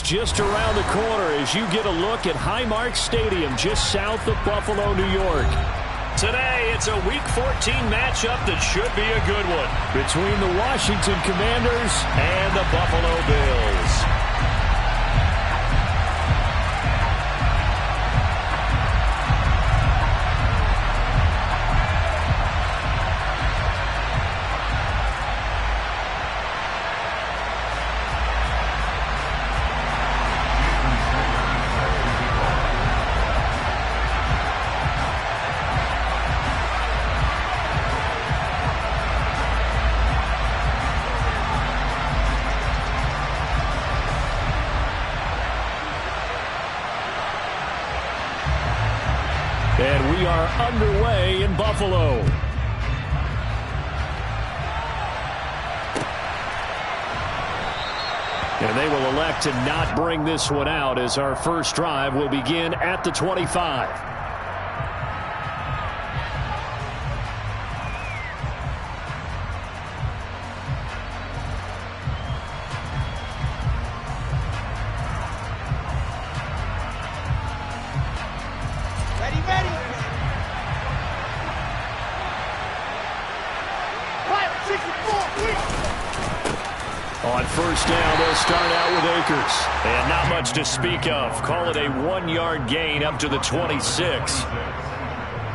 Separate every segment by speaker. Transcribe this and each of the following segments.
Speaker 1: just around the corner as you get a look at Highmark Stadium just south of Buffalo, New York. Today, it's a Week 14 matchup that should be a good one between the Washington Commanders and the Buffalo Bills. And we are underway in Buffalo. And they will elect to not bring this one out as our first drive will begin at the 25. On first down, they'll start out with Akers. And not much to speak of. Call it a 1-yard gain up to the 26.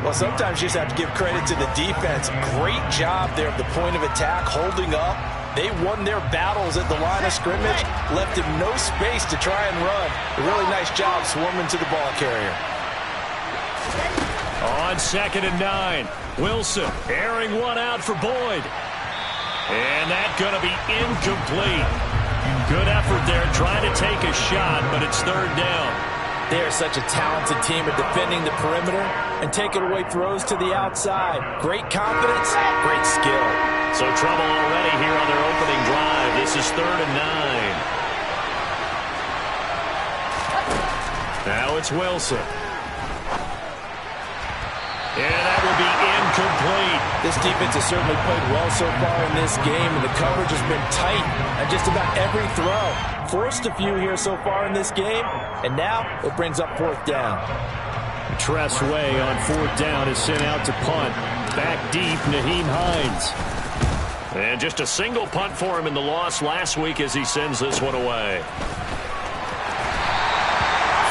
Speaker 2: Well, sometimes you just have to give credit to the defense. Great job there at the point of attack, holding up. They won their battles at the line of scrimmage, left him no space to try and run. A really nice job swarming to the ball carrier.
Speaker 1: On 2nd and 9, Wilson airing one out for Boyd. And that's going to be incomplete. Good effort there trying to take a shot, but it's 3rd down.
Speaker 2: They are such a talented team at defending the perimeter and taking away throws to the outside. Great confidence, great skill.
Speaker 1: So trouble already here on their opening drive. This is 3rd and 9. Now it's Wilson. And that will be incomplete.
Speaker 2: This defense has certainly played well so far in this game, and the coverage has been tight on just about every throw. Forced a few here so far in this game, and now it brings up 4th down.
Speaker 1: Tress Way on 4th down is sent out to punt. Back deep, Nyheim Hines. And just a single punt for him in the loss last week as he sends this one away.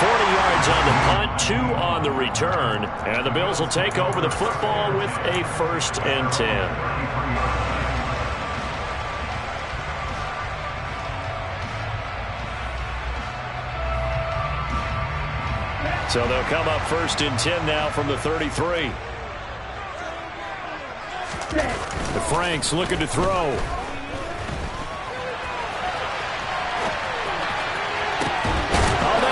Speaker 1: 40 yards on the punt, 2 on the return. And the Bills will take over the football with a 1st and 10. So they'll come up 1st and 10 now from the 33. The Franks looking to throw.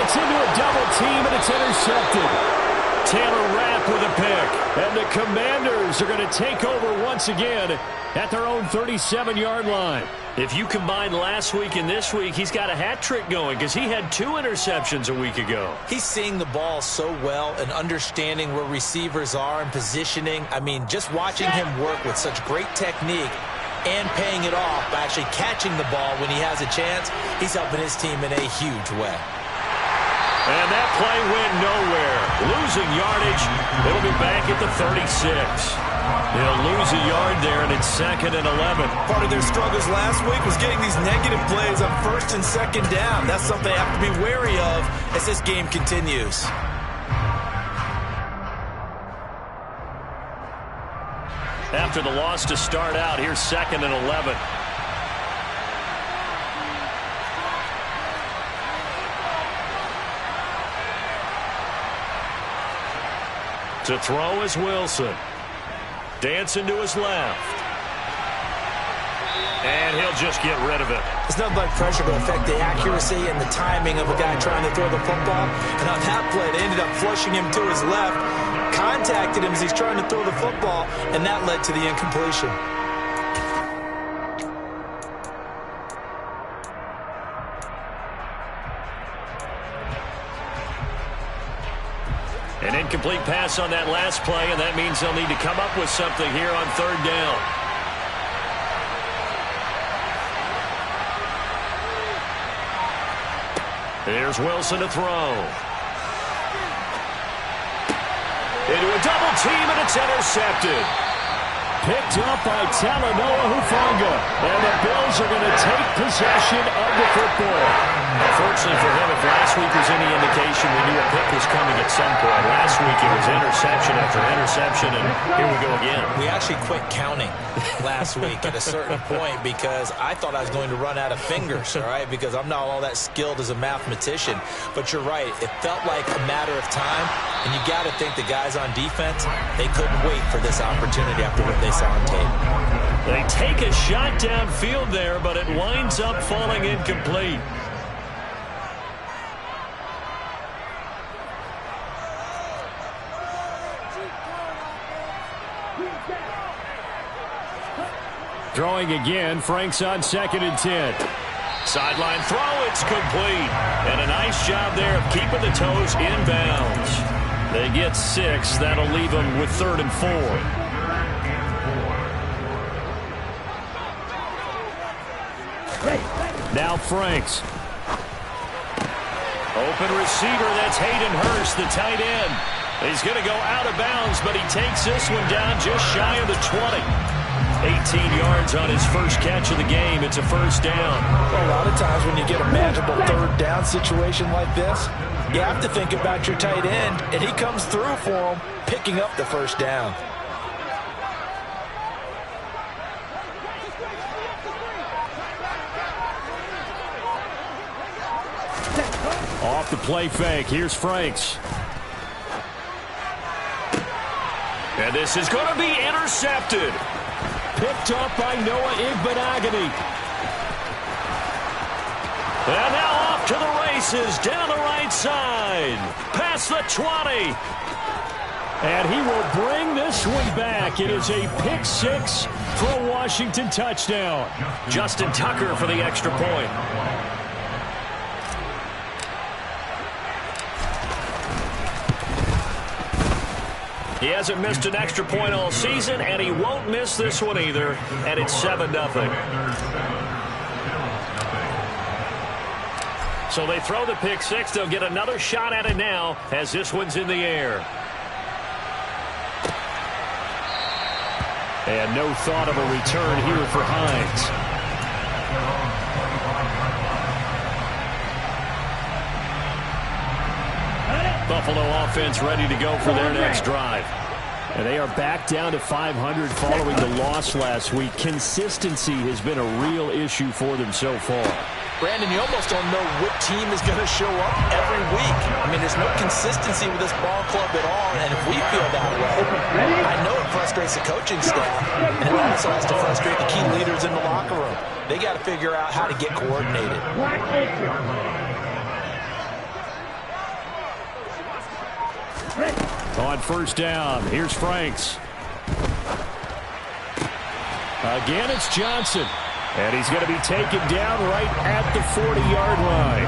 Speaker 1: Into a double team, and it's intercepted. Taylor Rapp with a pick. And the Commanders are going to take over once again at their own 37-yard line. If you combine last week and this week, he's got a hat trick going because he had 2 interceptions a week ago.
Speaker 2: He's seeing the ball so well and understanding where receivers are and positioning. I mean, just watching him work with such great technique and paying it off by actually catching the ball when he has a chance, he's helping his team in a huge way.
Speaker 1: And that play went nowhere. Losing yardage. It'll be back at the 36. They'll lose a yard there, and it's 2nd and 11.
Speaker 2: Part of their struggles last week was getting these negative plays on 1st and 2nd down. That's something they have to be wary of as this game continues.
Speaker 1: After the loss to start out, here's 2nd and 11. To throw is Wilson. Dancing to his left. And he'll just get rid of it.
Speaker 2: It's nothing like pressure to affect the accuracy and the timing of a guy trying to throw the football. And on that play, they ended up flushing him to his left, contacted him as he's trying to throw the football, and that led to the incompletion.
Speaker 1: An incomplete pass on that last play, and that means they'll need to come up with something here on 3rd down. Here's Wilson to throw. Into a double team, and it's intercepted. Picked up by Talanoa Hufanga. And the Bills are going to take possession of the football. Unfortunately for him, if last week was any indication, we knew a pick was coming at some point. Last week it was interception after interception, and here we go again.
Speaker 2: We actually quit counting last week at a certain point because I thought I was going to run out of fingers, all right, because I'm not all that skilled as a mathematician. But you're right. It felt like a matter of time, and you got to think the guys on defense, they couldn't wait for this opportunity after what they saw on tape.
Speaker 1: They take a shot downfield there, but it winds up falling incomplete. Throwing again, Frank's on 2nd and 10. Sideline throw, it's complete. And a nice job there of keeping the toes inbounds. They get 6. That'll leave them with 3rd and 4. Now Franks. Open receiver, that's Hayden Hurst, the tight end. He's going to go out of bounds, but he takes this one down just shy of the 20. 18 yards on his first catch of the game. It's a first down.
Speaker 2: Well, a lot of times when you get a manageable 3rd down situation like this, you have to think about your tight end, and he comes through for him, picking up the first down.
Speaker 1: Off the play fake. Here's Franks. And this is going to be intercepted. Picked up by Noah Igbenogany. And now off to the races down the right side. Past the 20. And he will bring this one back. It is a pick 6 for a Washington touchdown. Justin Tucker for the extra point. He hasn't missed an extra point all season, and he won't miss this one either, and it's 7-0. So they throw the pick 6. They'll get another shot at it now as this one's in the air. And no thought of a return here for Hines. Buffalo offense ready to go for their next drive. And they are back down to 500 following the loss last week. Consistency has been a real issue for them so far.
Speaker 2: Brandon, you almost don't know what team is going to show up every week. I mean, there's no consistency with this ball club at all, and if we feel that way, I know it frustrates the coaching staff, and it also has to frustrate the key leaders in the locker room. They got to figure out how to get coordinated.
Speaker 1: On first down, here's Franks. Again, it's Johnson. And he's going to be taken down right at the 40-yard line.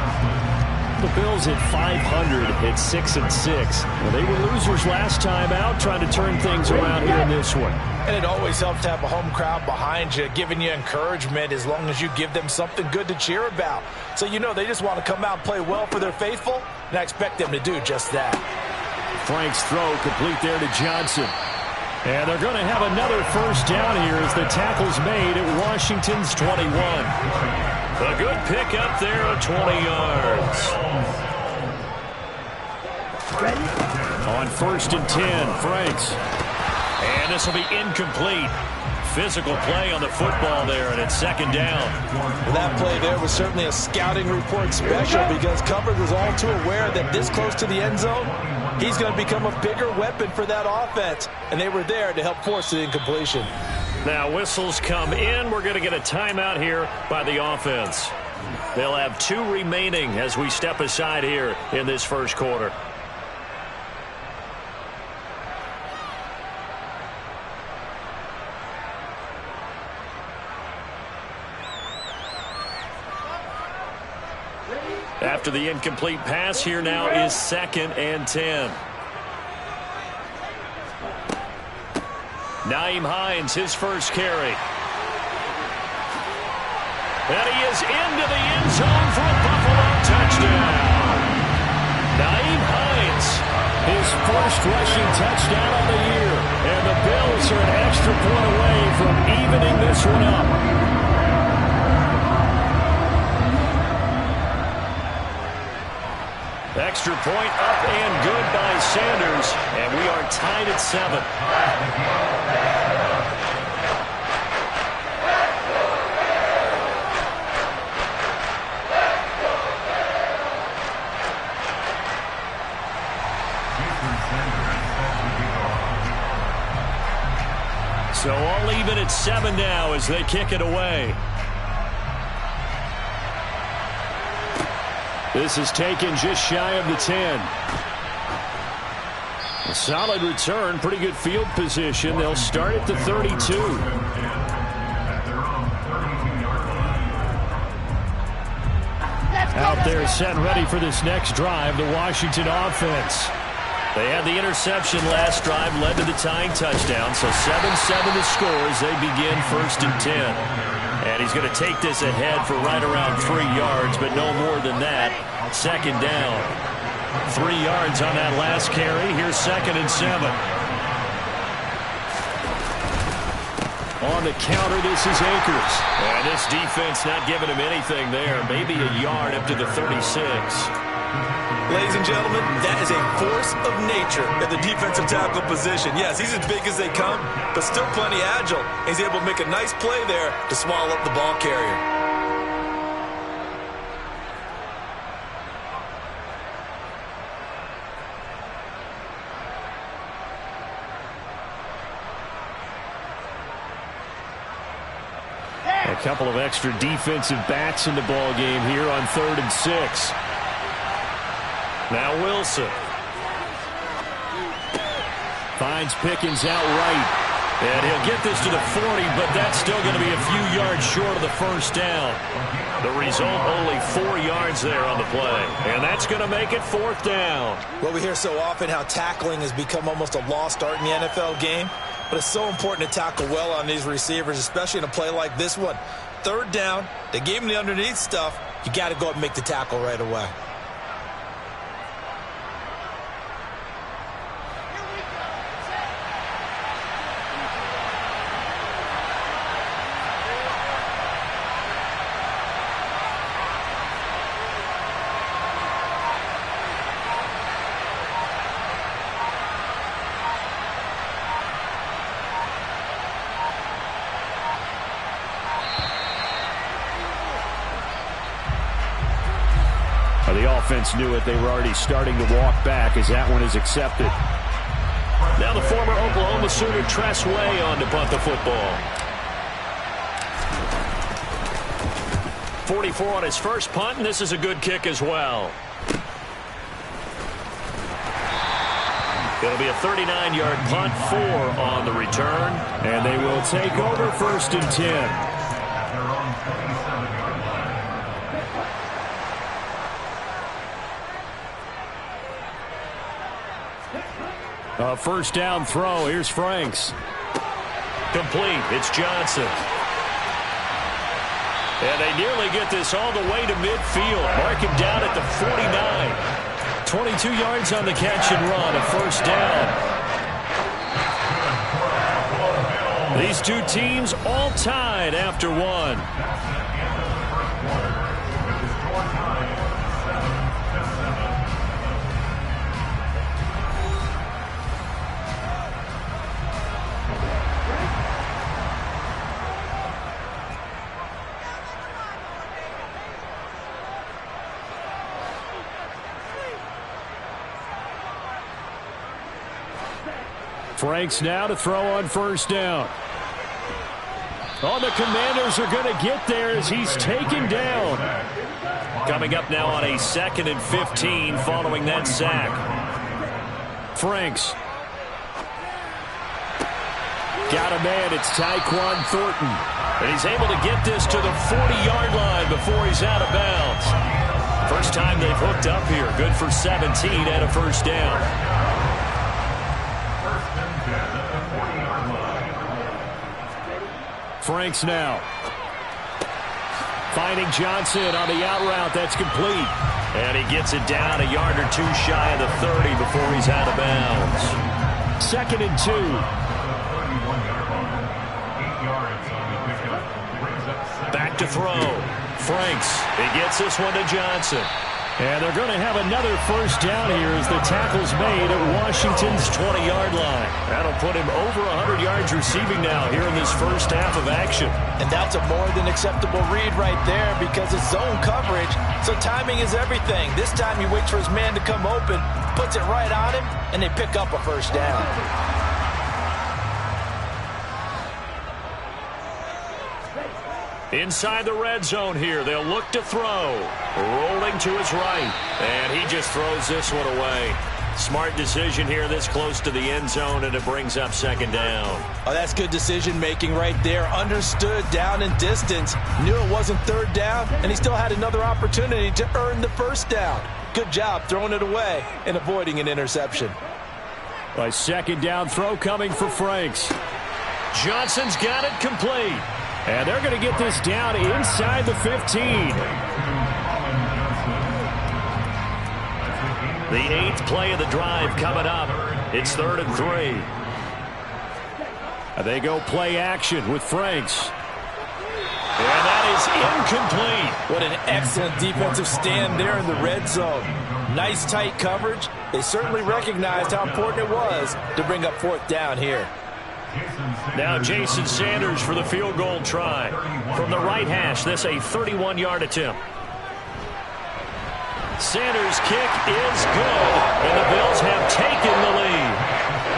Speaker 1: The Bills at 500 at 6-6. Well, they were losers last time out, trying to turn things around here in this one.
Speaker 2: And it always helps to have a home crowd behind you, giving you encouragement as long as you give them something good to cheer about. So you know they just want to come out and play well for their faithful, and I expect them to do just that.
Speaker 1: Frank's throw complete there to Johnson. And they're going to have another first down here as the tackle's made at Washington's 21. A good pick up there at 20 yards. On first and 10, Franks. And this will be incomplete. Physical play on the football there, and it's second down.
Speaker 2: Well, that play there was certainly a scouting report special because coverage was all too aware that this close to the end zone, he's going to become a bigger weapon for that offense, and they were there to help force the incompletion.
Speaker 1: Now whistles come in. We're going to get a timeout here by the offense. They'll have 2 remaining as we step aside here in this first quarter. After the incomplete pass, here now is 2nd and 10. Nyheim Hines, his first carry. And he is into the end zone for a Buffalo touchdown. extra point away from evening this one up. Extra point up and good by Sanders, and we are tied at 7. So all even at 7 now as they kick it away. This is taken just shy of the 10. A solid return, pretty good field position. They'll start at the 32. Out there set and ready for this next drive, the Washington offense. They had the interception last drive, led to the tying touchdown, so 7-7 the score as they begin 1st and 10. And he's going to take this ahead for right around 3 yards, but no more than that. 2nd down. 3 yards on that last carry. Here's 2nd and 7. On the counter, this is Akers. And this defense not giving him anything there. Maybe a yard up to the 36.
Speaker 2: Ladies and gentlemen, that is a force of nature at the defensive tackle position. Yes, he's as big as they come, but still plenty agile. He's able to make a nice play there to swallow up the ball carrier.
Speaker 1: A couple of extra defensive backs in the ball game here on 3rd and 6. Now Wilson finds Pickens out right, and he'll get this to the 40, but that's still going to be a few yards short of the 1st down. The result, only 4 yards there on the play, and that's going to make it 4th down.
Speaker 2: Well, we hear so often how tackling has become almost a lost art in the NFL game, but it's so important to tackle well on these receivers, especially in a play like this one. 3rd down, they gave him the underneath stuff. You got to go up and make the tackle right away.
Speaker 1: The offense knew it. They were already starting to walk back as that one is accepted. Now the former Oklahoma Sooner Tress Way on to punt the football. 44 on his first punt, and this is a good kick as well. It'll be a 39-yard punt, 4 on the return, and they will take over 1st and 10. A 1st down throw. Here's Franks. Complete. It's Johnson. And they nearly get this all the way to midfield. Mark him down at the 49. 22 yards on the catch and run. A 1st down. These two teams all tied after one. Franks now to throw on 1st down. Oh, the Commanders are going to get there as he's taken down. Coming up now on a 2nd and 15 following that sack. Franks. Got a man. It's Tyquan Thornton. And he's able to get this to the 40-yard line before he's out of bounds. First time they've hooked up here. Good for 17 and a 1st down. Franks now. Finding Johnson on the out route. That's complete. And he gets it down a yard or 2 shy of the 30 before he's out of bounds. 2nd and 2. to throw. Franks. He gets this one to Johnson. And they're going to have another first down here as the tackle's made at Washington's 20-yard line. That'll put him over 100 yards receiving now here in this first half of action.
Speaker 2: And that's a more than acceptable read right there because it's zone coverage, so timing is everything. This time he waits for his man to come open, puts it right on him, and they pick up a first down.
Speaker 1: Inside the red zone here, they'll look to throw. Rolling to his right, and he just throws this one away. Smart decision here this close to the end zone, and it brings up second down.
Speaker 2: Oh, that's good decision-making right there. Understood down and distance. Knew it wasn't third down, and he still had another opportunity to earn the first down. Good job throwing it away and avoiding an interception.
Speaker 1: A second down throw coming for Franks. Johnson's got it complete. And they're going to get this down inside the 15. The 8th play of the drive coming up. It's 3rd and 3. They go play action with Franks. And that is incomplete.
Speaker 2: What an excellent defensive stand there in the red zone. Nice tight coverage. They certainly recognized how important it was to bring up 4th down here.
Speaker 1: Now Jason Sanders for the field goal try. From the right hash, this a 31-yard attempt. Sanders' kick is good, and the Bills have taken the lead.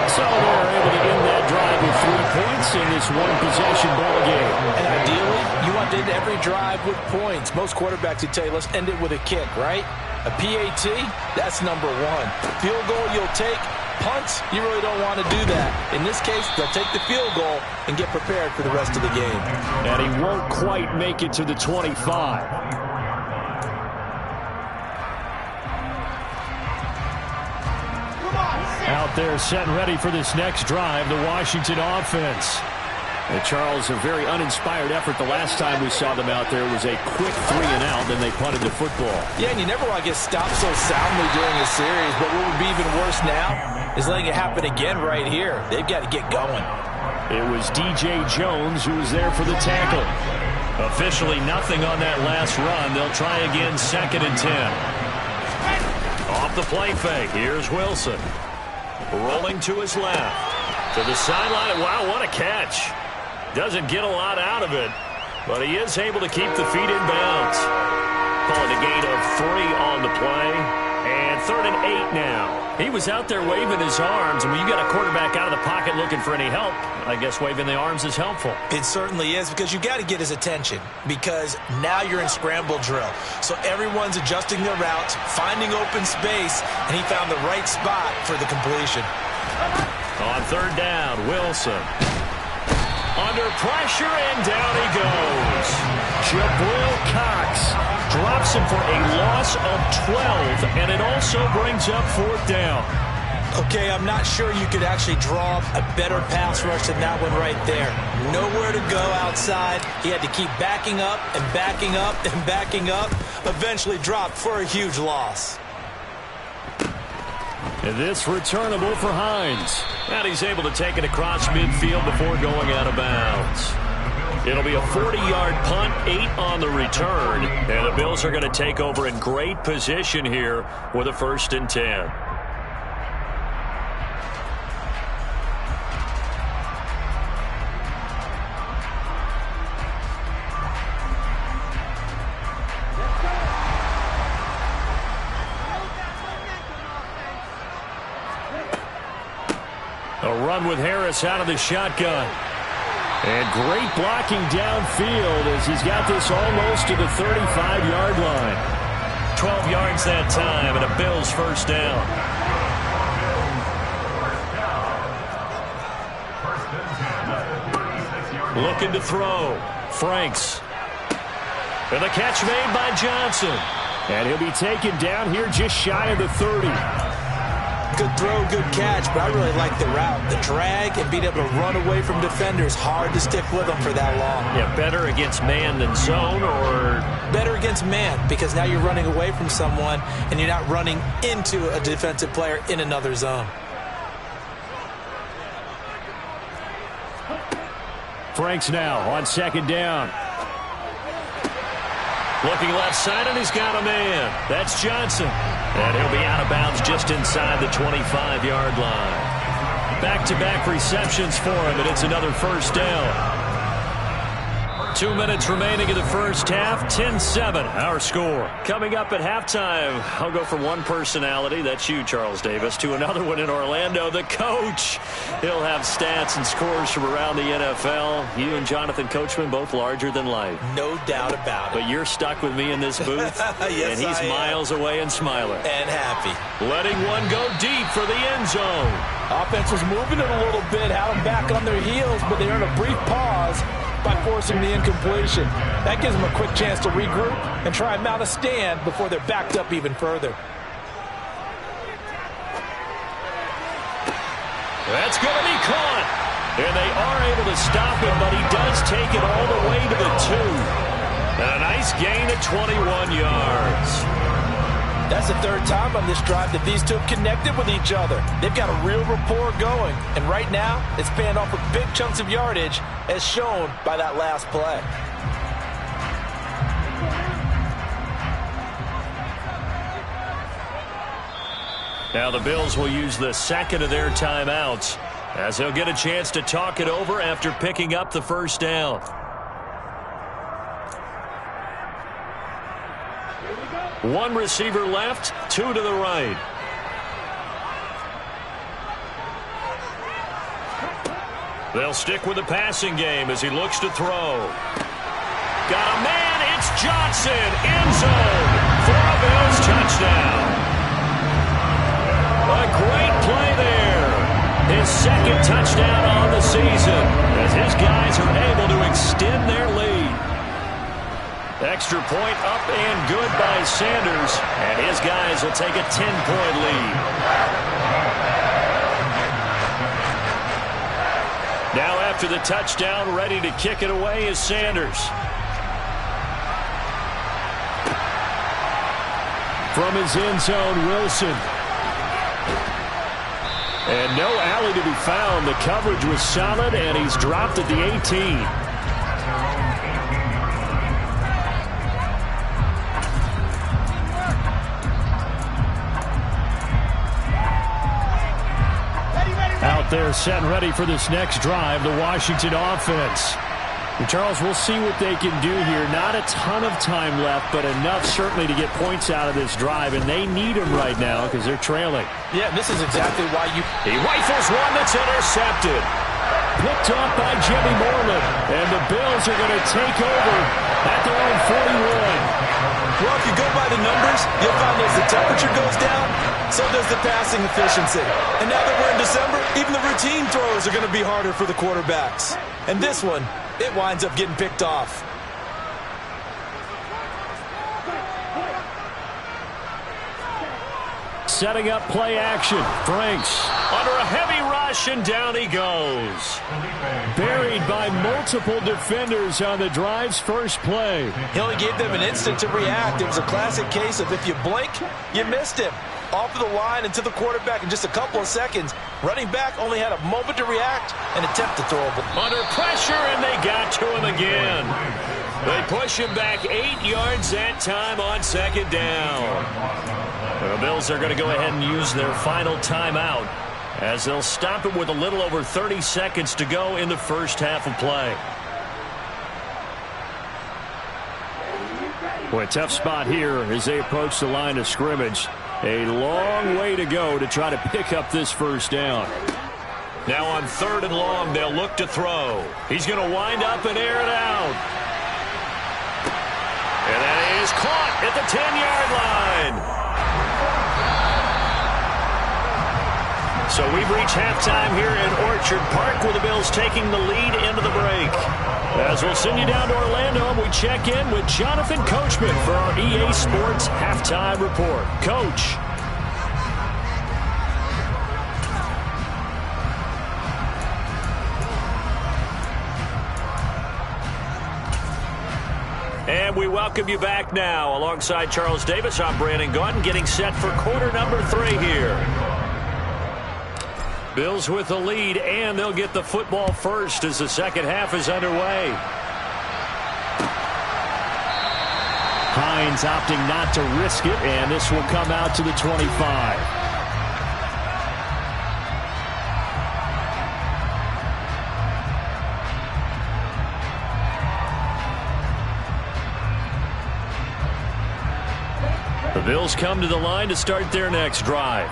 Speaker 1: So they're able to end that drive with 3 points in this one-possession ball game.
Speaker 2: And ideally, you want to end every drive with points. Most quarterbacks would tell you, let's end it with a kick, right? A PAT, that's number 1. Field goal you'll take. Punts, you really don't want to do that. In this case, they'll take the field goal and get prepared for the rest of the game.
Speaker 1: And he won't quite make it to the 25. Out there set and ready for this next drive, the Washington offense. And Charles, a very uninspired effort. The last time we saw them out there was a quick 3 and out, then they punted the football.
Speaker 2: Yeah, and you never want to get stopped so soundly during a series, but what would be even worse now is letting it happen again right here. They've got to get going.
Speaker 1: It was DJ Jones who was there for the tackle. Officially nothing on that last run. They'll try again 2nd and 10. Off the play fake. Here's Wilson. Rolling to his left. To the sideline. Wow, what a catch. Doesn't get a lot out of it, but he is able to keep the feet in bounds. Calling a gain of 3 on the play. And 3rd and 8 now. He was out there waving his arms, and when you got a quarterback out of the pocket looking for any help, I guess waving the arms is helpful.
Speaker 2: It certainly is, because you got to get his attention, because now you're in scramble drill. So everyone's adjusting their routes, finding open space, and he found the right spot for the completion.
Speaker 1: On 3rd down, Wilson. Under pressure, and down he goes. Jabril Cox drops him for a loss of 12, and it also brings up 4th down.
Speaker 2: Okay, I'm not sure you could actually draw up a better pass rush than that one right there. Nowhere to go outside. He had to keep backing up and backing up and backing up. Eventually dropped for a huge loss.
Speaker 1: And this returnable for Hines. And he's able to take it across midfield before going out of bounds. It'll be a 40-yard punt, 8 on the return. And the Bills are going to take over in great position here with a 1st and 10. A run with Harris out of the shotgun. And great blocking downfield as he's got this almost to the 35-yard line. 12 yards that time and a Bills 1st down. Looking to throw. Franks. And the catch made by Johnson. And he'll be taken down here just shy of the 30.
Speaker 2: Good throw, good catch, but I really like the route. The drag and being able to run away from defenders, hard to stick with them for that long.
Speaker 1: Yeah, better against man than zone, or?
Speaker 2: Better against man, because now you're running away from someone and you're not running into a defensive player in another zone.
Speaker 1: Franks now on 2nd down. Looking left side, and he's got a man. That's Johnson. And he'll be out of bounds just inside the 25-yard line. Back-to-back receptions for him, and it's another first down. 2 minutes remaining in the first half. 10-7, our score. Coming up at halftime, I'll go from one personality, that's you, Charles Davis, to another one in Orlando, the coach. He'll have stats and scores from around the NFL. You and Jonathan Coachman, both larger than life.
Speaker 2: No doubt about it.
Speaker 1: But you're stuck with me in this booth.
Speaker 2: Yes,
Speaker 1: and he's miles away and smiling.
Speaker 2: And happy.
Speaker 1: Letting one go deep for the end zone.
Speaker 2: Offense was moving it a little bit, had them back on their heels, but they earned a brief pause by forcing the incompletion. That gives them a quick chance to regroup and try and mount a stand before they're backed up even further.
Speaker 1: That's going to be caught. And they are able to stop him, but he does take it all the way to the 2. And a nice gain of 21 yards.
Speaker 2: That's the third time on this drive that these two have connected with each other. They've got a real rapport going. And right now, it's paying off with big chunks of yardage, as shown by that last play.
Speaker 1: Now the Bills will use the second of their timeouts, as they'll get a chance to talk it over after picking up the first down. One receiver left, 2 to the right. They'll stick with the passing game as he looks to throw. Got a man, it's Johnson, end zone for a Bills touchdown. A great play there. His second touchdown on the season, as his guys are able to extend their lead. Extra point up and good by Sanders, and his guys will take a 10-point lead. Now after the touchdown, ready to kick it away is Sanders. From his end zone, Wilson. And no alley to be found. The coverage was solid, and he's dropped at the 18. Out there set and ready for this next drive, the Washington offense. And Charles, we'll see what they can do here. Not a ton of time left, but enough certainly to get points out of this drive, and they need them right now because they're trailing.
Speaker 2: Yeah, this is exactly why
Speaker 1: He rifles one that's intercepted. Picked off by Jimmy Moreland, and the Bills are going to take over at their own 41.
Speaker 2: Well, if you go by the numbers, you'll find as the temperature goes down, so does the passing efficiency. And now that we're in December, even the routine throws are going to be harder for the quarterbacks. And this one, it winds up getting picked off.
Speaker 1: Setting up play action. Franks under a heavy rush, and down he goes. Buried by multiple defenders on the drive's first play.
Speaker 2: He only gave them an instant to react. It was a classic case of if you blink, you missed him. Off of the line and to the quarterback in just a couple of seconds. Running back only had a moment to react and attempt to throw a ball.
Speaker 1: Under pressure, and they got to him again. They push him back 8 yards that time on second down. The Bills are going to go ahead and use their final timeout, as they'll stop it with a little over 30 seconds to go in the first half of play. Boy, a tough spot here as they approach the line of scrimmage. A long way to go to try to pick up this first down. Now on 3rd and long, they'll look to throw. He's going to wind up and air it out. And that is caught at the 10-yard line. So we've reached halftime here in Orchard Park, with the Bills taking the lead into the break. As we'll send you down to Orlando, and we check in with Jonathan Coachman for our EA Sports Halftime Report. Coach. And we welcome you back now. Alongside Charles Davis, I'm Brandon Gaudin, getting set for quarter number 3 here. Bills with the lead, and they'll get the football first as the second half is underway. Lions opting not to risk it, and this will come out to the 25. The Bills come to the line to start their next drive.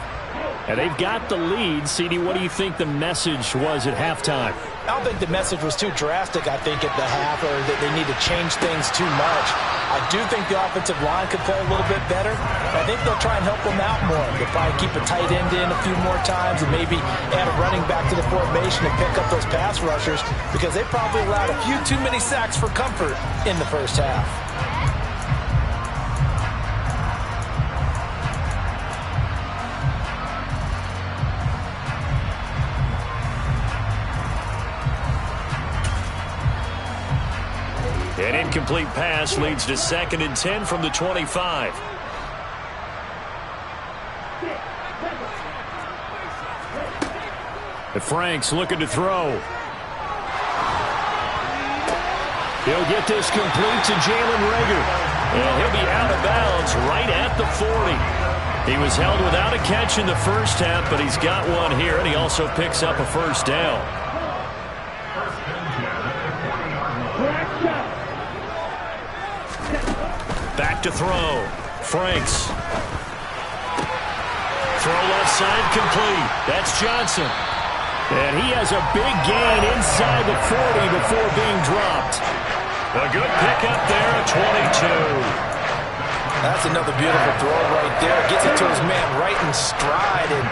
Speaker 1: And they've got the lead. CD, what do you think the message was at halftime?
Speaker 2: I don't think the message was too drastic, I think, at the half, or that they need to change things too much. I do think the offensive line could play a little bit better. I think they'll try and help them out more. They'll probably keep a tight end in a few more times and maybe add a running back to the formation and pick up those pass rushers, because they probably allowed a few too many sacks for comfort in the first half.
Speaker 1: An incomplete pass leads to 2nd and 10 from the 25. And Frank's looking to throw. He'll get this complete to Jalen Reagor. And he'll be out of bounds right at the 40. He was held without a catch in the first half, but he's got one here, and he also picks up a first down. Back to throw. Franks. Throw left side complete. That's Johnson. And he has a big gain inside the 40 before being dropped. A good pickup there at 22.
Speaker 2: That's another beautiful throw right there. Gets it to his man right in stride. And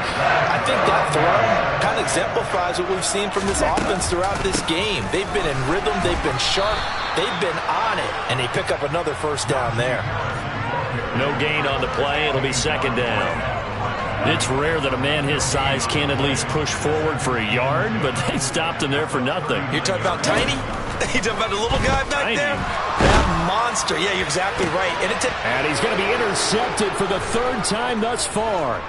Speaker 2: I think that throw kind of exemplifies what we've seen from this offense throughout this game. They've been in rhythm. They've been sharp. They've been on it. And they pick up another first down there.
Speaker 1: No gain on the play. It'll be 2nd down. It's rare that a man his size can at least push forward for a yard, but they stopped him there for nothing.
Speaker 2: You're talking about tiny? You're talking about the little guy back
Speaker 1: tiny.
Speaker 2: there? That monster. Yeah, you're exactly right.
Speaker 1: And he's going to be intercepted for the 3rd time thus far.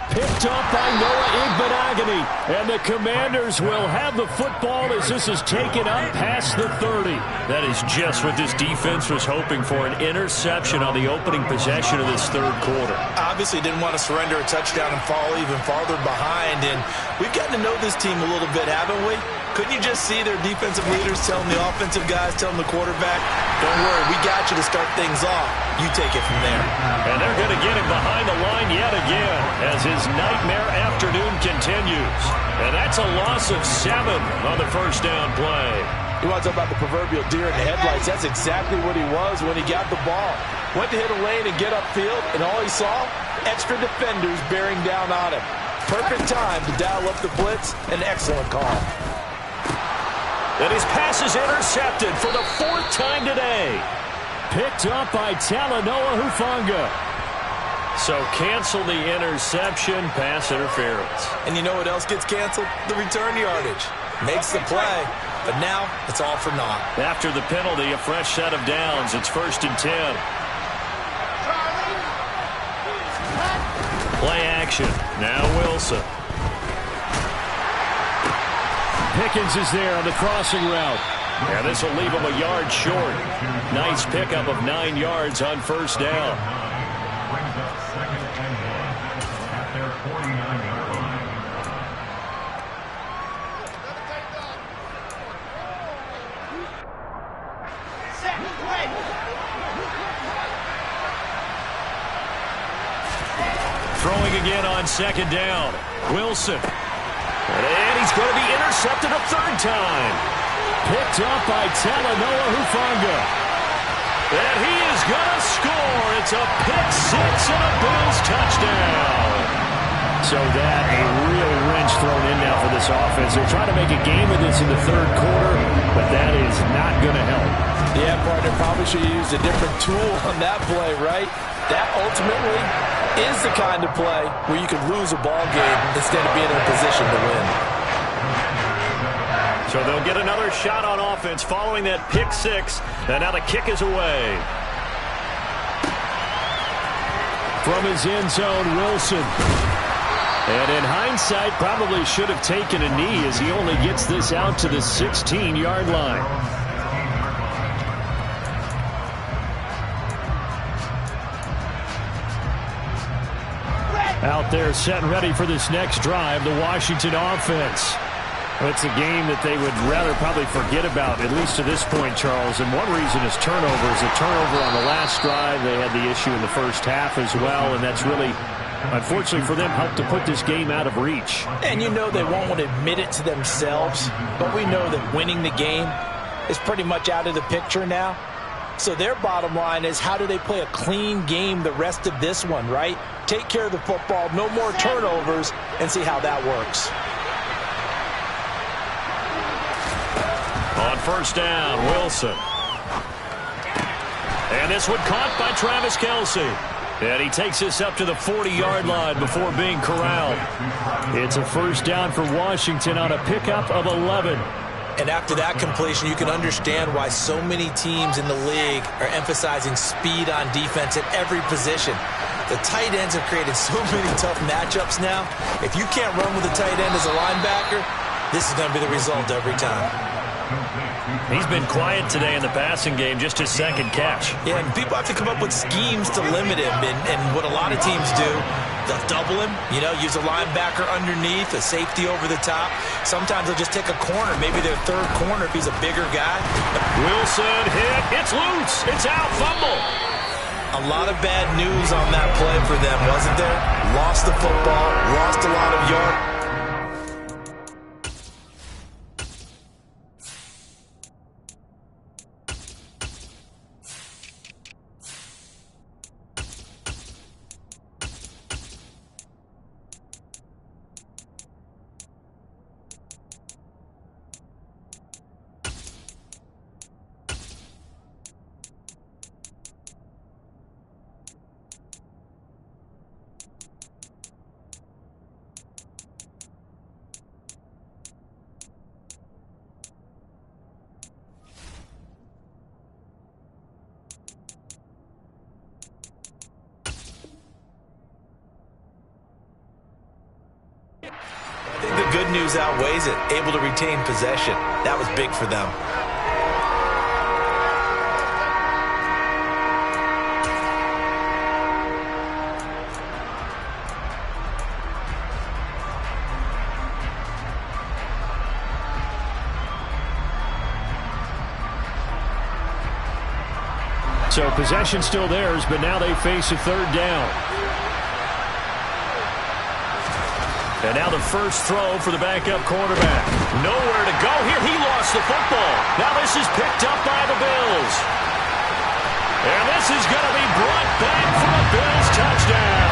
Speaker 1: Picked up by Noah Igbenogany. And the Commanders will have the football as this is taken up past the 30. That is just what this defense was hoping for, an interception on the opening possession of this 3rd quarter.
Speaker 2: Obviously didn't want to surrender a touchdown and fall even farther behind. And we've gotten to know this team a little bit, haven't we? Couldn't you just see their defensive leaders telling the offensive guys, telling the quarterback, don't worry, we got you to start things off. You take it from there.
Speaker 1: And they're going to get him behind the line yet again as his nightmare afternoon continues. And that's a loss of 7 on the first down play.
Speaker 2: You want to talk about the proverbial deer in the headlights? That's exactly what he was when he got the ball. Went to hit a lane and get upfield, and all he saw, extra defenders bearing down on him. Perfect time to dial up the blitz. An excellent call.
Speaker 1: And his pass is intercepted for the 4th time today. Picked up by Talanoa Hufanga. So cancel the interception, pass interference.
Speaker 2: And you know what else gets canceled? The return yardage. Makes the play, but now it's all for naught.
Speaker 1: After the penalty, a fresh set of downs. It's 1st and 10. Play action. Now Wilson. Pickens is there on the crossing route. And this will leave him a yard short. Nice pickup of 9 yards on first down. Throwing again on 2nd down. Wilson. And he's going to be intercepted a 3rd time. Picked up by Talanoa Hufanga. And he is going to score. It's a pick 6 and a Bills touchdown. So that a real wrench thrown in now for this offense. They're trying to make a game of this in the 3rd quarter, but that is not going to help.
Speaker 2: Yeah, partner, probably should have used a different tool on that play, right? That ultimately is the kind of play where you can lose a ball game instead of being in a position to win.
Speaker 1: So they'll get another shot on offense following that pick 6, and now the kick is away. From his end zone, Wilson. And in hindsight, probably should have taken a knee as he only gets this out to the 16-yard line. Out there set and ready for this next drive, the Washington offense. It's a game that they would rather probably forget about, at least to this point, Charles. And one reason is turnovers. A turnover on the last drive. They had the issue in the first half as well, and that's really, unfortunately for them, helped to put this game out of reach.
Speaker 2: And you know they won't want to admit it to themselves, but we know that winning the game is pretty much out of the picture now. So their bottom line is, how do they play a clean game the rest of this one, right? Take care of the football, no more turnovers, and see how that works.
Speaker 1: On first down, Wilson. And this one caught by Travis Kelce. And he takes this up to the 40-yard line before being corralled. It's a first down for Washington on a pickup of 11.
Speaker 2: And after that completion, you can understand why so many teams in the league are emphasizing speed on defense at every position. The tight ends have created so many tough matchups now. If you can't run with a tight end as a linebacker, this is going to be the result every time.
Speaker 1: He's been quiet today in the passing game, just his second catch.
Speaker 2: Yeah, and people have to come up with schemes to limit him. And what a lot of teams do, they'll double him, you know, use a linebacker underneath, a safety over the top. Sometimes they'll just take a corner, maybe their third corner if he's a bigger guy.
Speaker 1: Wilson hit. It's loose. It's out. Fumble.
Speaker 2: A lot of bad news on that play for them, wasn't there? Lost the football, lost a lot of yards. I think the good news outweighs it. Able to retain possession. That was big for them.
Speaker 1: So possession still theirs, but now they face a third down. And now the first throw for the backup quarterback. Nowhere to go here. He lost the football. Now this is picked up by the Bills. And this is going to be brought back for a Bills touchdown.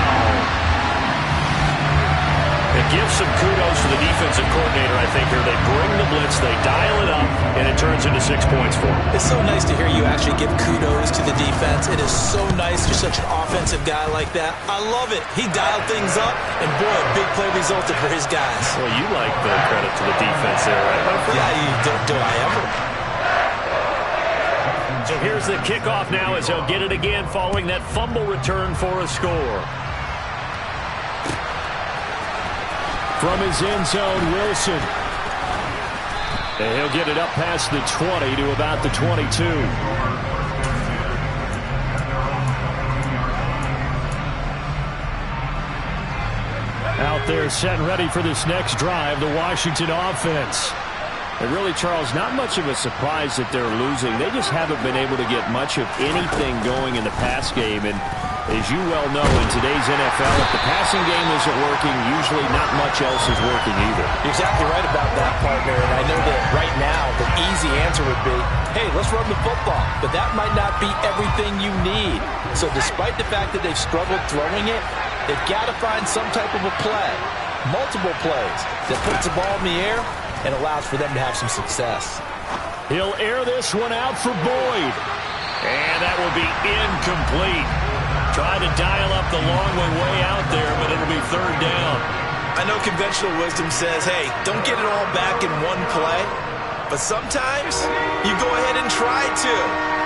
Speaker 1: It gives some kudos to the defensive coordinator, I think, here. They bring the blitz, they dial it up, and it turns into 6 points for them.
Speaker 2: It's so nice to hear you actually give kudos to the defense. It is so nice you're such an offensive guy like that. I love it. He dialed things up, and boy, a big play resulted for his guys.
Speaker 1: Well, you like the credit to the defense there, right, my friend?
Speaker 2: Yeah, do I ever?
Speaker 1: So here's the kickoff now as he'll get it again following that fumble return for a score. From his end zone, Wilson. And he'll get it up past the 20 to about the 22. Out there set and ready for this next drive, the Washington offense. And really, Charles, not much of a surprise that they're losing. They just haven't been able to get much of anything going in the pass game. And as you well know, in today's NFL, if the passing game isn't working, usually not much else is working either.
Speaker 2: You're exactly right about that, partner. And I know that right now the easy answer would be, hey, let's run the football. But that might not be everything you need. So despite the fact that they've struggled throwing it, they've got to find some type of a play, multiple plays, that puts the ball in the air and allows for them to have some success.
Speaker 1: He'll air this one out for Boyd. And that will be incomplete. Trying to dial up the long way out there, but it'll be third down.
Speaker 2: I know conventional wisdom says, hey, don't get it all back in one play. But sometimes you go ahead and try to.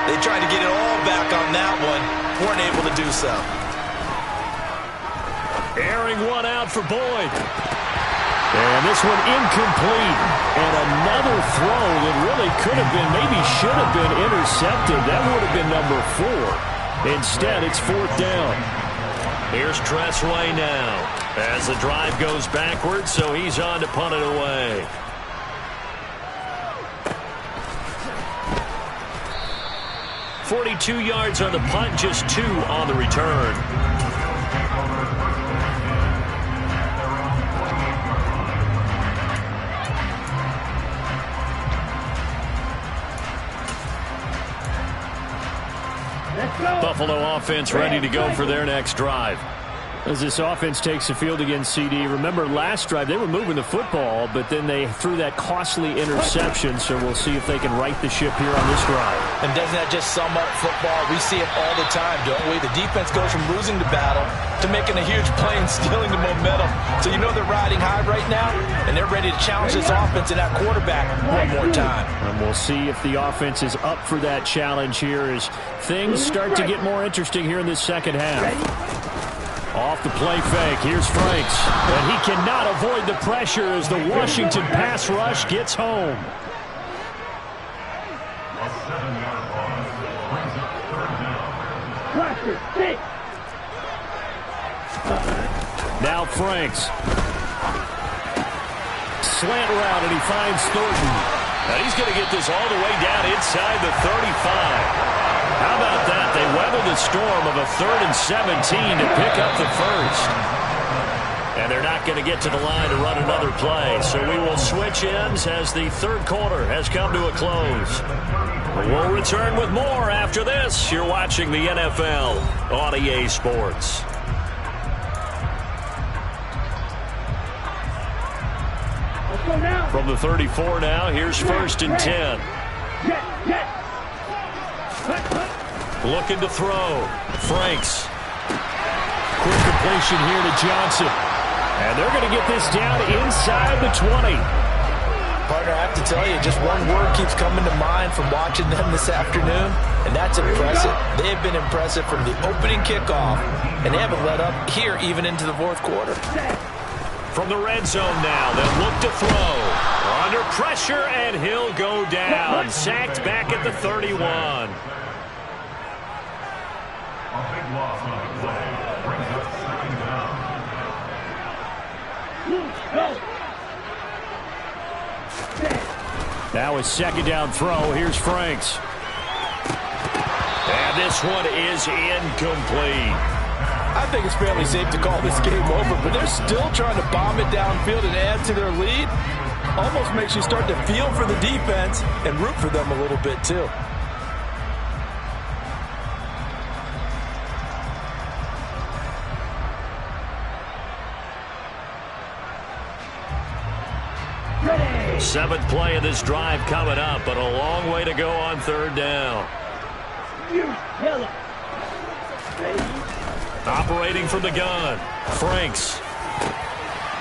Speaker 2: They tried to get it all back on that one. Weren't able to do so.
Speaker 1: Airing one out for Boyd. And this one incomplete. And another throw that really could have been, maybe should have been intercepted. That would have been number 4. Instead, it's fourth down. Here's Tressway now as the drive goes backwards, so he's on to punt it away. .42 yards on the punt, just 2 on the return. Buffalo offense ready to go for their next drive. As this offense takes the field against CD, remember last drive they were moving the football, but then they threw that costly interception, so we'll see if they can right the ship here on this drive.
Speaker 2: And doesn't that just sum up football? We see it all the time, don't we? The defense goes from losing the battle to making a huge play and stealing the momentum. So you know they're riding high right now, and they're ready to challenge this offense and that quarterback one more time.
Speaker 1: And we'll see if the offense is up for that challenge here as things start to get more interesting here in this second half. Off the play fake, here's Franks. And he cannot avoid the pressure as the Washington pass rush gets home. Now Franks. Slant route, and he finds Thornton. And he's going to get this all the way down inside the 35. How about that? They weather the storm of a 3rd and 17 to pick up the first. And they're not going to get to the line to run another play. So we will switch ends as the third quarter has come to a close. We'll return with more after this. You're watching the NFL on EA Sports. From the 34 now, here's 1st and 10. Looking to throw. Franks. Quick completion here to Johnson. And they're going to get this down inside the 20.
Speaker 2: Partner, I have to tell you, just one word keeps coming to mind from watching them this afternoon, and that's impressive. They have been impressive from the opening kickoff, and they haven't let up here even into the 4th quarter.
Speaker 1: From the red zone now, they'll look to throw. Under pressure, and he'll go down. Sacked back at the 31. Now a 2nd down throw. Here's Franks. And this one is incomplete.
Speaker 2: I think it's fairly safe to call this game over, but they're still trying to bomb it downfield and add to their lead. Almost makes you start to feel for the defense and root for them a little bit too.
Speaker 1: Seventh play of this drive coming up, but a long way to go on 3rd down. Operating from the gun, Franks.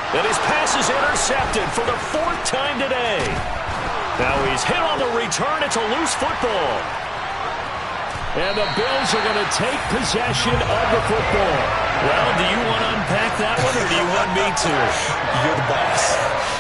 Speaker 1: And his pass is intercepted for the 4th time today. Now he's hit on the return. It's a loose football. And the Bills are going to take possession of the football. Well, do you want to unpack that one, or do you want me to?
Speaker 2: You're the boss.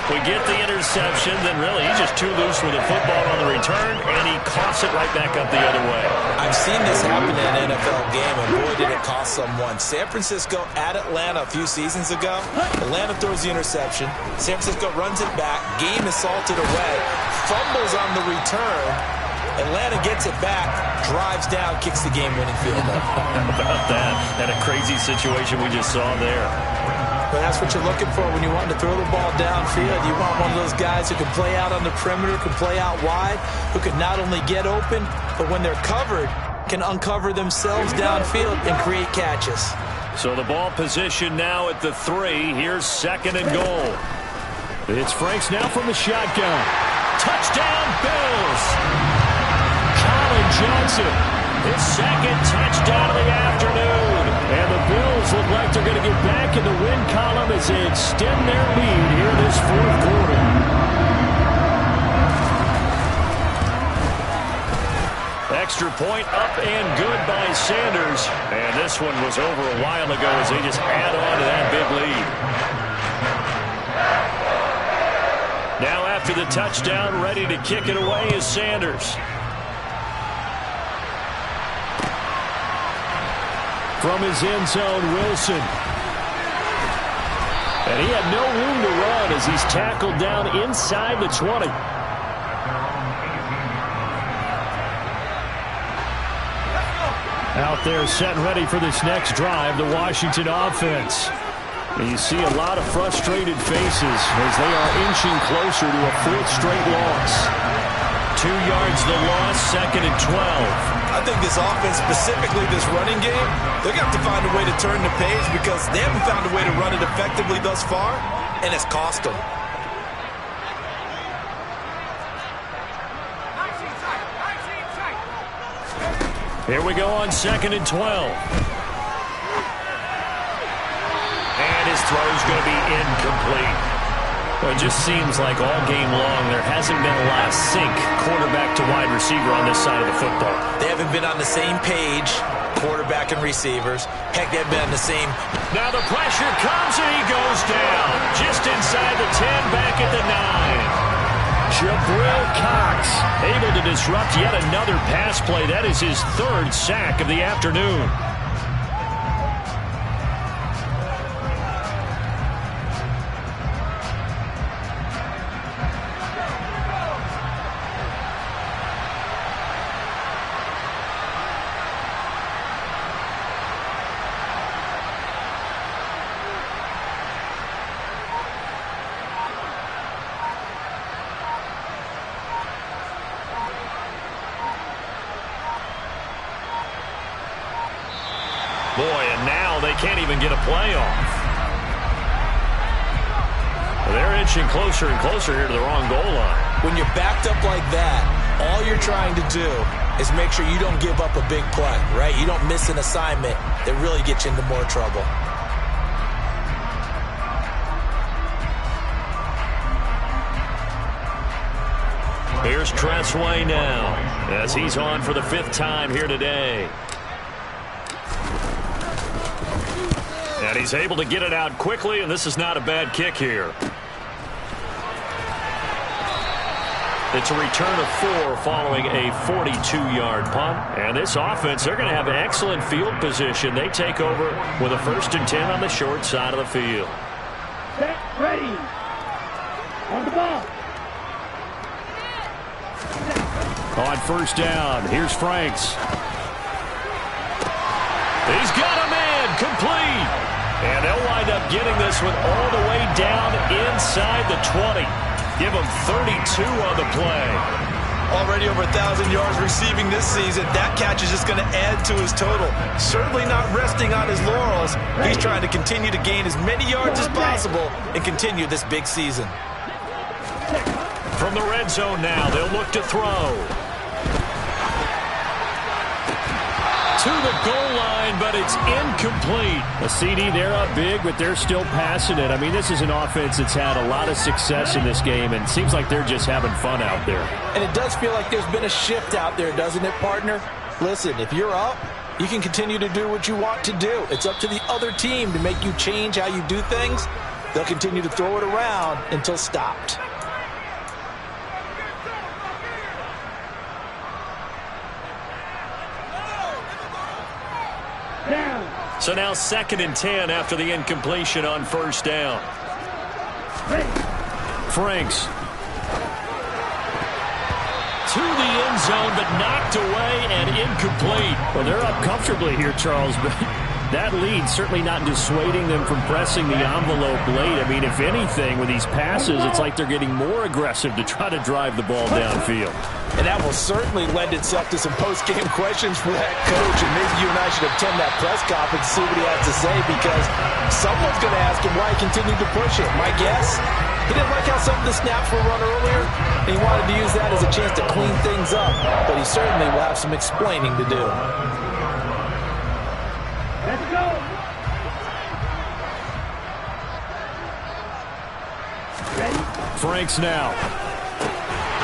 Speaker 1: We get the interception, then really he's just too loose with the football on the return, and he coughs it right back up the other way.
Speaker 2: I've seen this happen in an NFL game, and boy, did it cost someone. San Francisco at Atlanta a few seasons ago. Atlanta throws the interception. San Francisco runs it back. Game is salted away. Fumbles on the return. Atlanta gets it back, drives down, kicks the game-winning field goal.
Speaker 1: How about that? And a crazy situation we just saw there.
Speaker 2: But that's what you're looking for when you want to throw the ball downfield. You want one of those guys who can play out on the perimeter, can play out wide, who can not only get open, but when they're covered, can uncover themselves downfield and create catches.
Speaker 1: So the ball position now at the 3. Here's 2nd and goal. It's Franks now from the shotgun. Touchdown, Bills! Colin Johnson, his 2nd touchdown of the afternoon. And the Bills look like they're going to get back in the win column as they extend their lead here in this 4th quarter. Extra point up and good by Sanders. And this one was over a while ago as they just add on to that big lead. Now after the touchdown, ready to kick it away is Sanders. From his end zone, Wilson. And he had no room to run as he's tackled down inside the 20. Out there set and ready for this next drive, the Washington offense. And you see a lot of frustrated faces as they are inching closer to a fourth straight loss. 2 yards the loss, 2nd and 12.
Speaker 2: I think this offense, specifically this running game, they're going to have to find a way to turn the page because they haven't found a way to run it effectively thus far, and it's cost them.
Speaker 1: Here we go on 2nd and 12. And his throw's going to be incomplete. Well, it just seems like all game long there hasn't been a lot of sync quarterback to wide receiver on this side of the football.
Speaker 2: They haven't been on the same page, quarterback and receivers. Heck, they've been on the same.
Speaker 1: Now the pressure comes and he goes down. Just inside the 10, back at the 9. Jabril Cox able to disrupt yet another pass play. That is his 3rd sack of the afternoon. Boy, and now they can't even get a play off. Well, they're inching closer and closer here to the wrong goal line.
Speaker 2: When you're backed up like that, all you're trying to do is make sure you don't give up a big play, right? You don't miss an assignment that really gets you into more trouble.
Speaker 1: Here's Tressway now as he's on for the 5th time here today. And he's able to get it out quickly, and this is not a bad kick here. It's a return of 4 following a 42-yard punt. And this offense, they're going to have excellent field position. They take over with a 1st and 10 on the short side of the field.
Speaker 3: Set, ready. On the ball.
Speaker 1: On 1st down, here's Franks. He's got a man, complete. And they'll wind up getting this one all the way down inside the 20. Give him 32 on the play.
Speaker 2: Already over 1,000 yards receiving this season. That catch is just going to add to his total. Certainly not resting on his laurels. He's trying to continue to gain as many yards as possible and continue this big season.
Speaker 1: From the red zone now, they'll look to throw. To the goal line, but it's incomplete. A CD, they're up big, but they're still passing it. I mean, this is an offense that's had a lot of success in this game, and it seems like they're just having fun out there.
Speaker 2: And it does feel like there's been a shift out there, doesn't it, partner? Listen, if you're up, you can continue to do what you want to do. It's up to the other team to make you change how you do things. They'll continue to throw it around until stopped.
Speaker 1: So now 2nd and 10 after the incompletion on 1st down. Franks. To the end zone, but knocked away and incomplete. Well, they're up comfortably here, Charles, but that lead certainly not dissuading them from pressing the envelope late. I mean, if anything, with these passes, it's like they're getting more aggressive to try to drive the ball downfield.
Speaker 2: And that will certainly lend itself to some post-game questions for that coach. And maybe you and I should attend that press conference and see what he has to say, because someone's going to ask him why he continued to push it. My guess, he didn't like how some of the snaps were run earlier, and he wanted to use that as a chance to clean things up. But he certainly will have some explaining to do.
Speaker 3: Let's go. Ready?
Speaker 1: Franks now.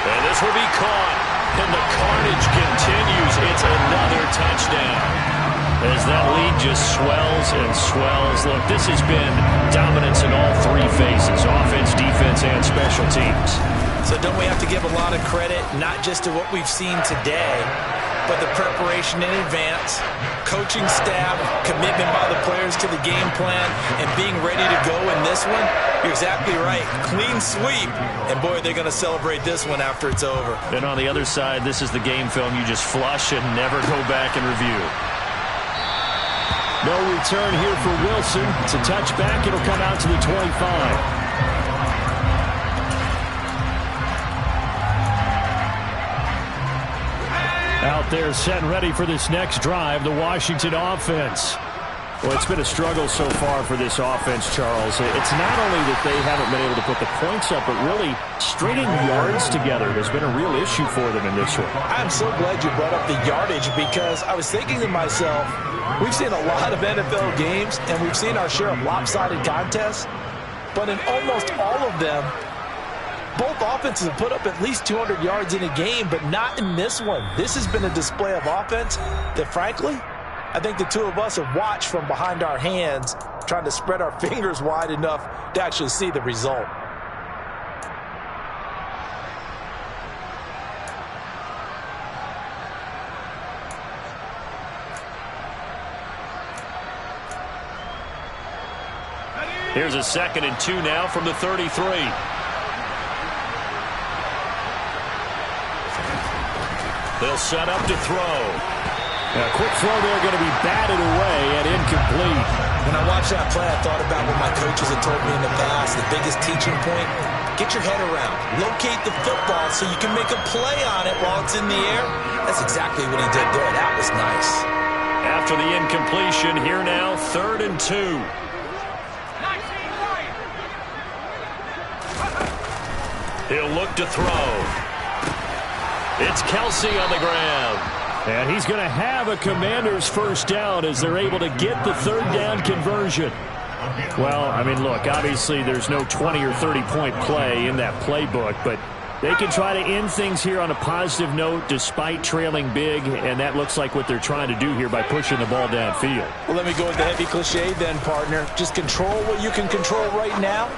Speaker 1: And this will be caught. And the carnage continues. It's another touchdown. As that lead just swells and swells. Look, this has been dominance in all 3 phases. Offense, defense, and special teams.
Speaker 2: So don't we have to give a lot of credit, not just to what we've seen today, but the preparation in advance, coaching staff, commitment by the players to the game plan, and being ready to go in this one, you're exactly right. Clean sweep, and boy, they're going to celebrate this one after it's over.
Speaker 1: And on the other side, this is the game film you just flush and never go back and review. No return here for Wilson. It's a touchback. It'll come out to the 25. Out there set and ready for this next drive, the Washington offense. Well, it's been a struggle so far for this offense, Charles. It's not only that they haven't been able to put the points up, but really stringing yards together has been a real issue for them in this one.
Speaker 2: I'm so glad you brought up the yardage, because I was thinking to myself, we've seen a lot of NFL games, and we've seen our share of lopsided contests, but in almost all of them, both offenses have put up at least 200 yards in a game, but not in this one. This has been a display of offense that, frankly, I think the two of us have watched from behind our hands, trying to spread our fingers wide enough to actually see the result.
Speaker 1: Here's a 2nd and 2 now from the 33. They'll set up to throw. A quick throw there, going to be batted away and incomplete.
Speaker 2: When I watched that play, I thought about what my coaches had told me in the past. The biggest teaching point, get your head around. Locate the football so you can make a play on it while it's in the air. That's exactly what he did there. That was nice.
Speaker 1: After the incompletion, here now, 3rd and 2. He'll look to throw. It's Kelsey on the ground. And he's going to have a Commanders first down as they're able to get the 3rd down conversion. Well, I mean, look, obviously there's no 20 or 30-point play in that playbook, but they can try to end things here on a positive note despite trailing big, and that looks like what they're trying to do here by pushing the ball downfield.
Speaker 2: Well, let me go with the heavy cliche then, partner. Just control what you can control right now.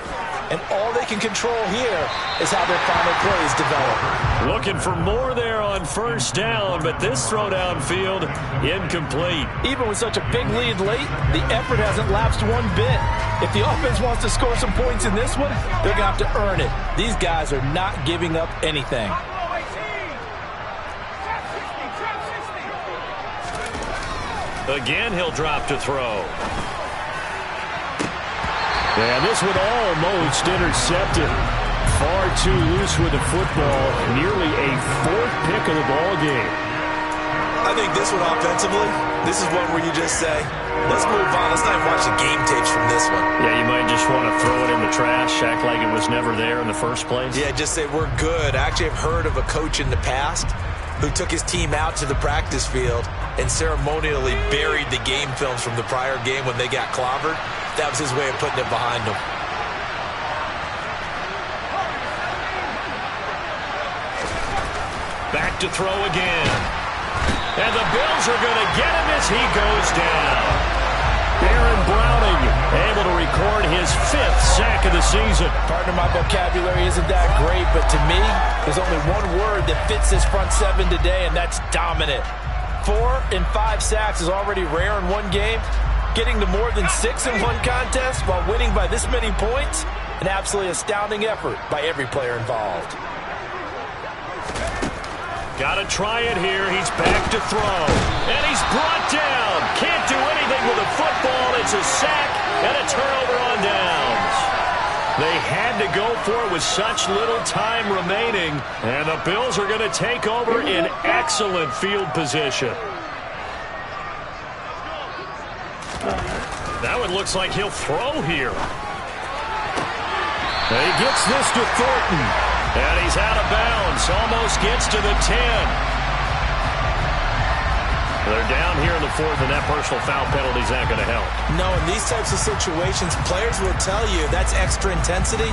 Speaker 2: And all they can control here is how their final plays develop.
Speaker 1: Looking for more there on 1st down, but this throw downfield, incomplete.
Speaker 2: Even with such a big lead late, the effort hasn't lapsed one bit. If the offense wants to score some points in this one, they're going to have to earn it. These guys are not giving up anything.
Speaker 1: Again, he'll drop to throw. And this one almost intercepted. Far too loose with the football. Nearly a 4th pick of the ball game.
Speaker 2: I think this one offensively, this is one where you just say, let's move on. Let's not even watch the game tapes from this one.
Speaker 1: Yeah, you might just want to throw it in the trash, act like it was never there in the first place.
Speaker 2: Yeah, just say we're good. I actually have heard of a coach in the past who took his team out to the practice field and ceremonially buried the game films from the prior game when they got clobbered. That was his way of putting it behind them.
Speaker 1: Back to throw again. And the Bills are going to get him as he goes down. Baron Browning able to record his 5th sack of the season.
Speaker 2: Partner, my vocabulary isn't that great, but to me, there's only one word that fits this front 7 today, and that's dominant. 4 and 5 sacks is already rare in one game. Getting to more than 6 in one contest while winning by this many points, an absolutely astounding effort by every player involved.
Speaker 1: Got to try it here. He's back to throw. And he's brought down. Can't do anything with the football. It's a sack and a turnover on downs. They had to go for it with such little time remaining. And the Bills are going to take over in excellent field position. That one looks like he'll throw here. He gets this to Thornton. And he's out of bounds. Almost gets to the 10. They're down here in the 4th, and that personal foul penalty is not going to help.
Speaker 2: No, in these types of situations, players will tell you that's extra intensity.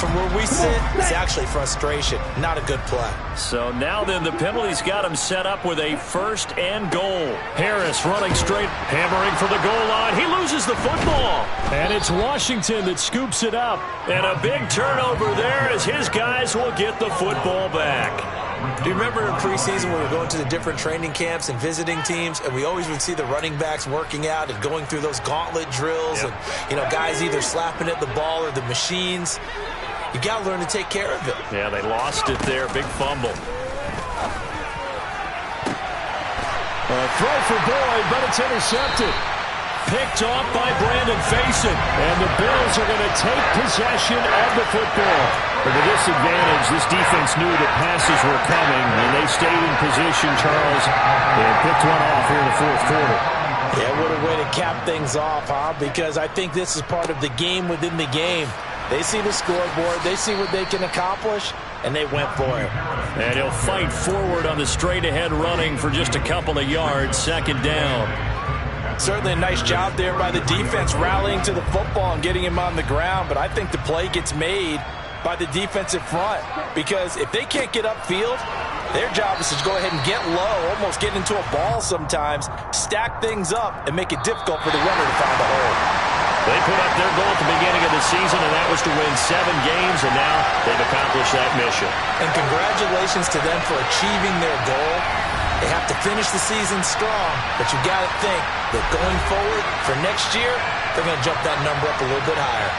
Speaker 2: From where we sit, it's actually frustration. Not a good play.
Speaker 1: So now then, the penalty's got him set up with a 1st and goal. Harris running straight, hammering for the goal line. He loses the football. And it's Washington that scoops it up. And a big turnover there as his guys will get the football back.
Speaker 2: Do you remember in preseason when we were going to the different training camps and visiting teams, and we always would see the running backs working out and going through those gauntlet drills, and guys either slapping at the ball or the machines. You got to learn to take care of it.
Speaker 1: Yeah, they lost it there. Big fumble. Throw for Boyd, but it's intercepted. Picked off by Brandon Faison. And the Bills are going to take possession of the football. For the disadvantage, this defense knew that passes were coming, and they stayed in position, Charles, and picked one off here in the fourth quarter.
Speaker 2: Yeah, what a way to cap things off, huh? Because I think this is part of the game within the game. They see the scoreboard, they see what they can accomplish, and they went for it.
Speaker 1: And he'll fight forward on the straight-ahead running for just a couple of yards, second down.
Speaker 2: Certainly a nice job there by the defense rallying to the football and getting him on the ground, but I think the play gets made by the defensive front, because if they can't get upfield, their job is to go ahead and get low, almost get into a ball sometimes, stack things up, and make it difficult for the runner to find a hole.
Speaker 1: They put up their goal at the beginning of the season, and that was to win 7 games, and now they've accomplished that mission.
Speaker 2: And congratulations to them for achieving their goal. They have to finish the season strong, but you got to think that going forward for next year, they're going to jump that number up a little bit higher.